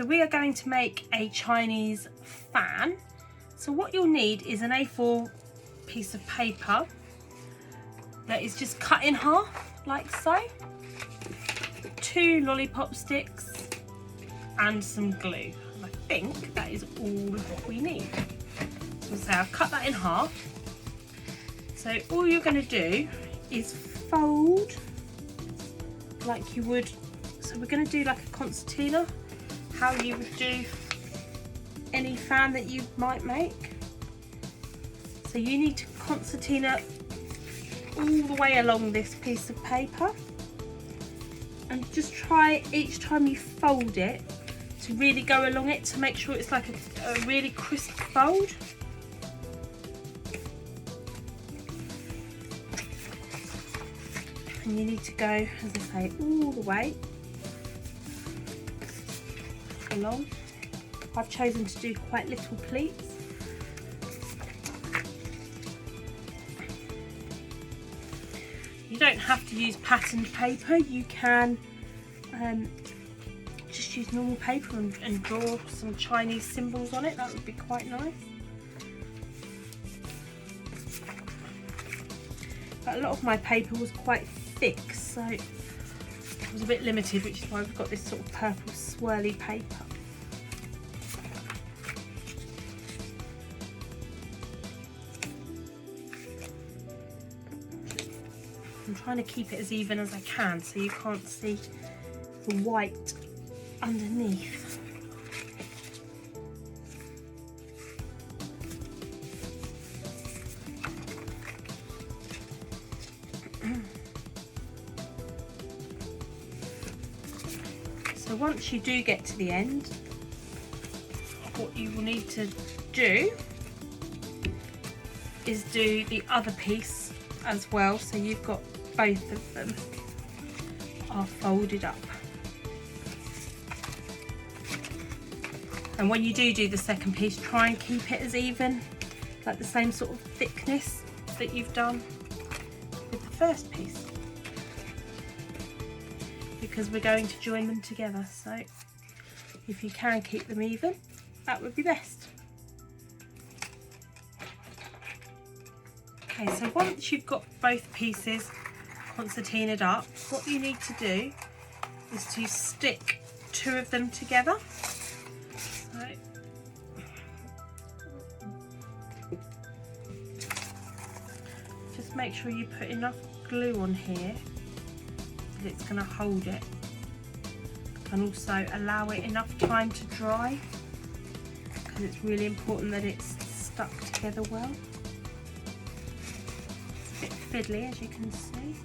So we are going to make a Chinese fan. So what you'll need is an A4 piece of paper that is just cut in half, like so. 2 lollipop sticks and some glue. And I think that is all we need. So I've cut that in half. So all you're going to do is fold like you would. So we're going to do like a concertina, how you would do any fan that you might make. So you need to concertina all the way along this piece of paper, and just try each time you fold it to really go along it to make sure it's like a really crisp fold. And you need to go, as I say, all the way along. I've chosen to do quite little pleats. You don't have to use patterned paper, you can just use normal paper and draw some Chinese symbols on it. That would be quite nice. But a lot of my paper was quite thick, so it was a bit limited, which is why we've got this sort of purple swirly paper. I'm trying to keep it as even as I can so you can't see the white underneath. So once you do get to the end, what you will need to do is do the other piece as well, so you've got both of them are folded up. And when you do the second piece, try and keep it as even, like the same sort of thickness that you've done with the first piece, because we're going to join them together. So if you can keep them even, that would be best. Okay, so once you've got both pieces concertinaed up, what you need to do is to stick 2 of them together. So just make sure you put enough glue on here that it's going to hold it, and also allow it enough time to dry, because it's really important that it's stuck together well. It's a bit fiddly, as you can see.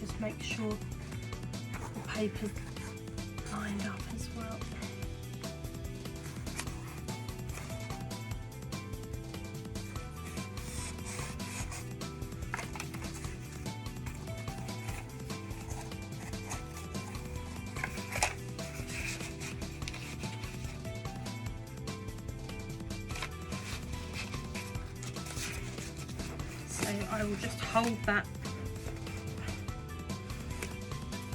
Just make sure the paper's lined up as well. So I will just hold that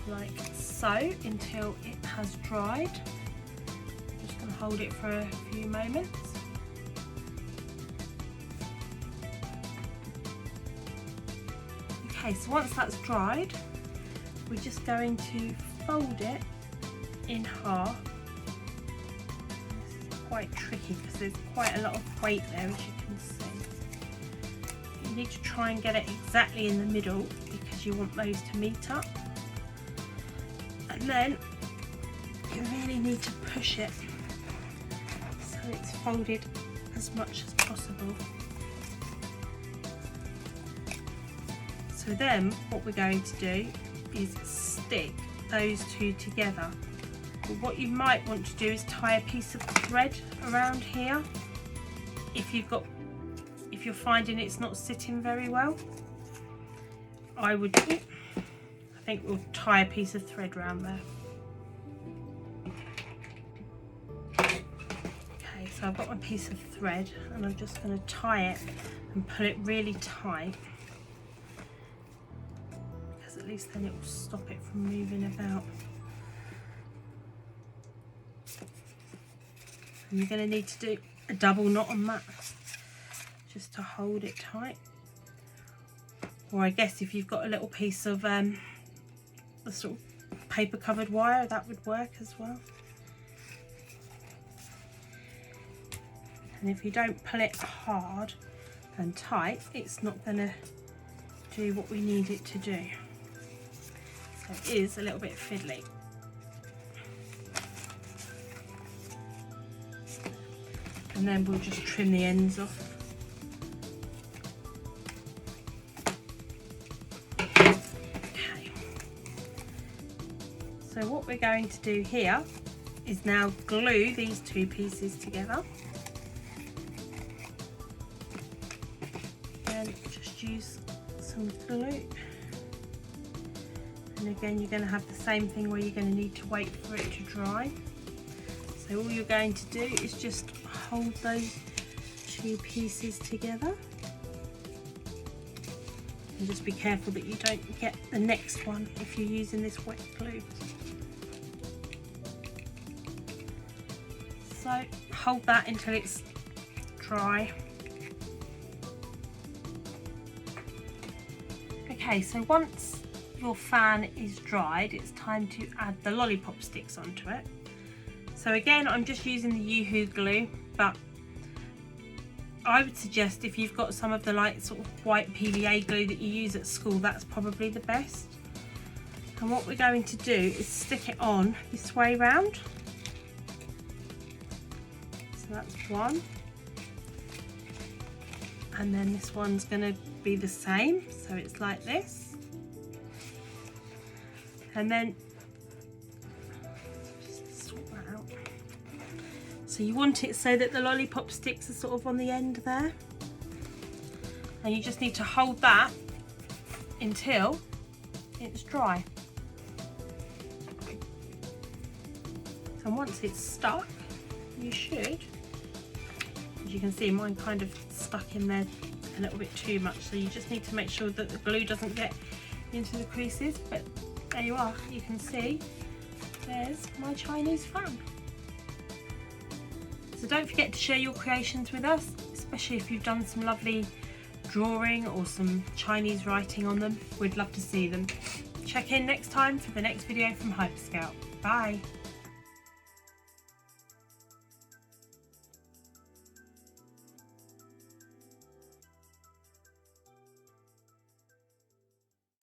like so until it has dried. I'm just going to hold it for a few moments. Okay, so once that's dried, we're just going to fold it in half. This is quite tricky because there's quite a lot of weight there, as you can see. You need to try and get it exactly in the middle because you want those to meet up. And then you really need to push it so it's folded as much as possible. So then what we're going to do is stick those 2 together. But what you might want to do is tie a piece of thread around here if you're finding it's not sitting very well. I think we'll tie a piece of thread around there. Okay, so I've got my piece of thread and I'm just going to tie it and pull it really tight, because at least then it will stop it from moving about. And you're going to need to do a double knot on that just to hold it tight. Or I guess if you've got a little piece of a sort of paper covered wire, that would work as well. And if you don't pull it hard and tight, it's not going to do what we need it to do. So it is a little bit fiddly. And then we'll just trim the ends off. Okay. So what we're going to do here is now glue these two pieces together. And just use some glue. And again, you're going to have the same thing where you're going to need to wait for it to dry. So all you're going to do is just hold those two pieces together. And just be careful that you don't get the next one if you're using this wet glue. So hold that until it's dry. Okay, so once your fan is dried, it's time to add the lollipop sticks onto it. So again, I'm just using the Yoo-hoo glue, but I would suggest if you've got some of the like sort of white PVA glue that you use at school, that's probably the best. And what we're going to do is stick it on this way round. So that's one. And then this one's going to be the same, so it's like this. And then so you want it so that the lollipop sticks are sort of on the end there. And you just need to hold that until it's dry. And once it's stuck, you should, as you can see, mine kind of stuck in there a little bit too much. So you just need to make sure that the glue doesn't get into the creases. But there you are, you can see there's my Chinese fan. So don't forget to share your creations with us, especially if you've done some lovely drawing or some Chinese writing on them. We'd love to see them. Check in next time for the next video from HyperScout. Bye!